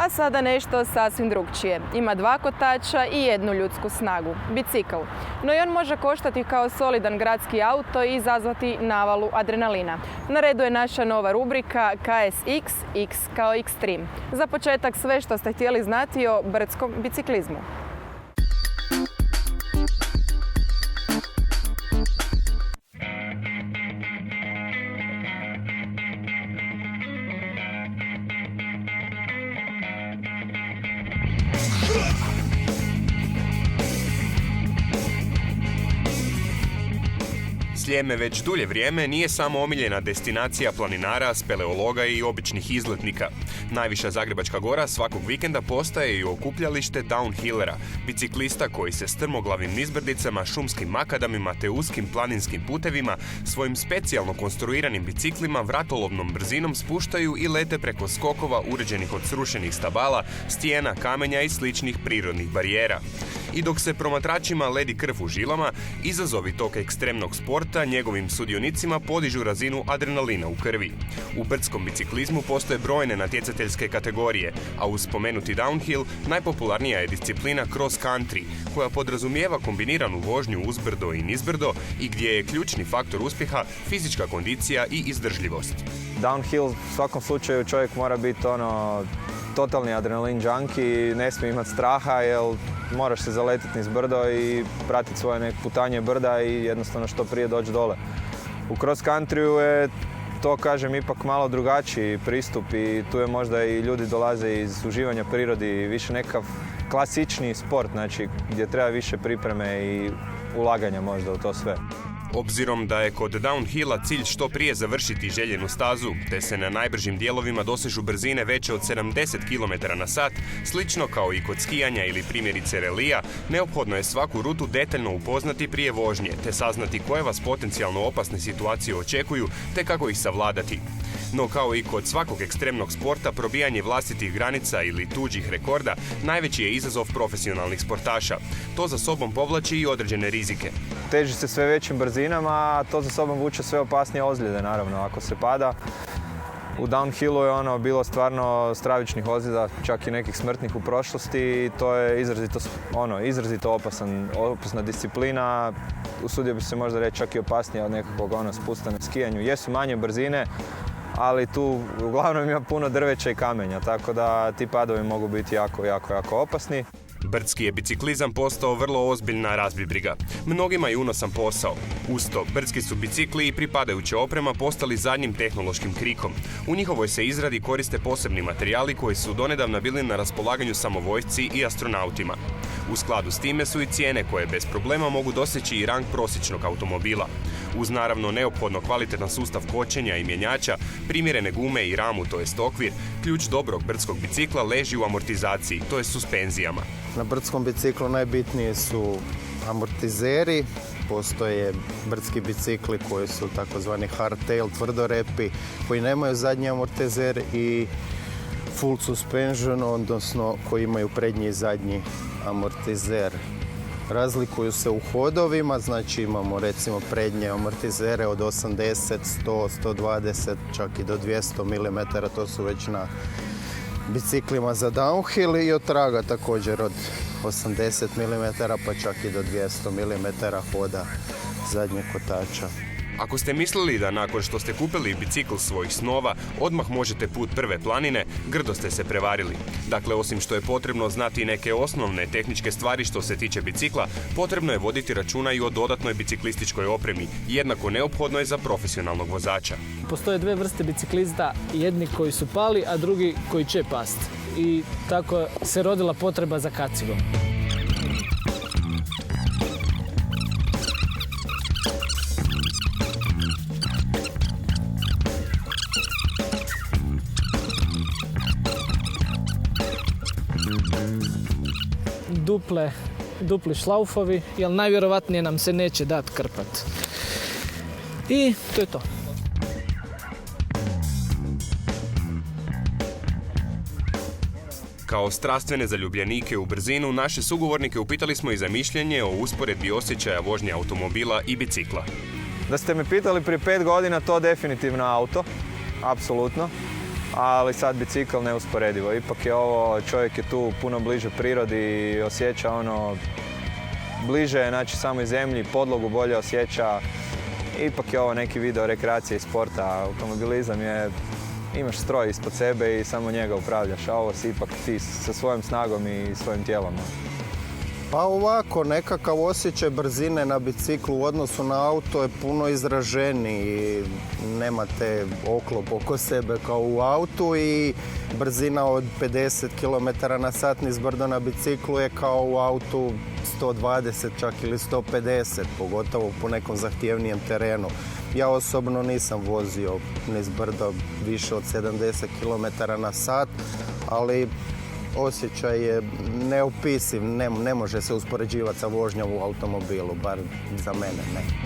A sada nešto sasvim drugčije. Ima 2 kotača i 1 ljudsku snagu, bicikl. No i on može koštati kao solidan gradski auto i izazvati navalu adrenalina. Na redu je naša nova rubrika KSX, X kao Extreme. Za početak sve što ste htjeli znati o brdskom biciklizmu. Sljeme već dulje vrijeme nije samo omiljena destinacija planinara, speleologa i običnih izletnika. Najviša Zagrebačka gora svakog vikenda postaje i okupljalište downhillera, biciklista koji se strmoglavim nizbrdicama, šumskim makadamima te uskim planinskim putevima svojim specijalno konstruiranim biciklima vratolovnom brzinom spuštaju i lete preko skokova uređenih od srušenih stabala, stijena, kamenja i sličnih prirodnih barijera. I dok se promatračima ledi krv u žilama, izazovi tog ekstremnog sporta njegovim sudionicima podižu razinu adrenalina u krvi. U brdskom biciklizmu postoje brojne natjecateljske kategorije, a uz spomenuti downhill najpopularnija je disciplina cross country, koja podrazumijeva kombiniranu vožnju uzbrdo i nizbrdo i gdje je ključni faktor uspjeha fizička kondicija i izdržljivost. Downhill u svakom slučaju čovjek mora biti totalni adrenalin junkie, ne smije imati straha jer moraš se zaletiti niz brdo i pratiti svoje neke putanje brda i jednostavno što prije doći dole. U cross countryu je to, kažem, ipak malo drugačiji pristup i tu je možda i ljudi dolaze iz uživanja prirodi, više nekakav klasičniji sport, znači gdje treba više pripreme i ulaganja možda u to sve. Obzirom da je kod downhilla cilj što prije završiti željenu stazu, te se na najbržim dijelovima dosežu brzine veće od 70 km/h, slično kao i kod skijanja ili primjerice relija, neophodno je svaku rutu detaljno upoznati prije vožnje, te saznati koje vas potencijalno opasne situacije očekuju, te kako ih savladati. No kao i kod svakog ekstremnog sporta, probijanje vlastitih granica ili tuđih rekorda najveći je izazov profesionalnih sportaša. To za sobom povlači i određene rizike. Teži se sve većim brzinama, a to za sobom vuče sve opasnije ozljede, naravno, ako se pada. U downhillu je bilo stvarno stravičnih ozljeda, čak i nekih smrtnih u prošlosti i to je izrazito opasna disciplina. Usudio bi se možda reći čak i opasnija od nekakvog spusta na skijanju. Jesu manje brzine, ali tu uglavnom ima puno drveća i kamenja, tako da ti padovi mogu biti jako opasni. Brdski je biciklizam postao vrlo ozbiljna razbibriga. Mnogima je unosan posao. Uz to, brdski su bicikli i pripadajuća oprema postali zadnjim tehnološkim krikom. U njihovoj se izradi koriste posebni materijali koji su donedavna bili na raspolaganju samo vojsci i astronautima. U skladu s time su i cijene koje bez problema mogu doseći i rang prosječnog automobila. Uz naravno neophodno kvalitetan sustav kočenja i mjenjača, primjerene gume i ramu, to jest okvir, ključ dobrog brdskog bicikla leži u amortizaciji, to jest suspenzijama. Na brdskom biciklu najbitniji su amortizeri, postoje brdski bicikli koji su takozvani hardtail, tvrdorepi, koji nemaju zadnji amortizer i full suspension, odnosno koji imaju prednji i zadnji amortizer. Razlikuju se u hodovima, znači imamo recimo prednje amortizere od 80, 100, 120, čak i do 200 mm, to su već na biciklima za downhill, i od traga također od 80 mm pa čak i do 200 mm hoda zadnjeg kotača. Ako ste mislili da nakon što ste kupili bicikl svojih snova, odmah možete put prve planine, grdo ste se prevarili. Dakle, osim što je potrebno znati neke osnovne tehničke stvari što se tiče bicikla, potrebno je voditi računa i o dodatnoj biciklističkoj opremi, jednako neophodno je za profesionalnog vozača. Postoje 2 vrste biciklista, jedni koji su pali, a drugi koji će past. I tako se rodila potreba za kacigom. Dupli šlaufovi, jer najvjerovatnije nam se neće dati krpat. I to je to. Kao strastvene zaljubljenike u brzinu, naše sugovornike upitali smo i za mišljenje o usporedbi osjećaja vožnje automobila i bicikla. Da ste me pitali prije 5 godina, to definitivno auto, apsolutno. ali sad bicikl neusporedivo. Ipak je ovo, čovjek je tu puno bliže prirodi i osjeća ono bliže, znači samoj zemlji, podlogu bolje osjeća. Ipak je ovo neki video rekreacije i sporta. Automobilizam je, imaš stroj ispod sebe i samo njega upravljaš, a ovo si ipak ti sa svojom snagom i svojim tijelom. Pa ovako, nekakav osjećaj brzine na biciklu u odnosu na auto je puno izraženiji. Nemate oklop oko sebe kao u autu i brzina od 50 km na sat nizbrdo na biciklu je kao u autu 120 čak ili 150, pogotovo po nekom zahtjevnijem terenu. Ja osobno nisam vozio nizbrdo više od 70 km na sat, ali osjećaj je neopisiv, ne može se uspoređivati sa vožnjom u automobilu, bar za mene ne.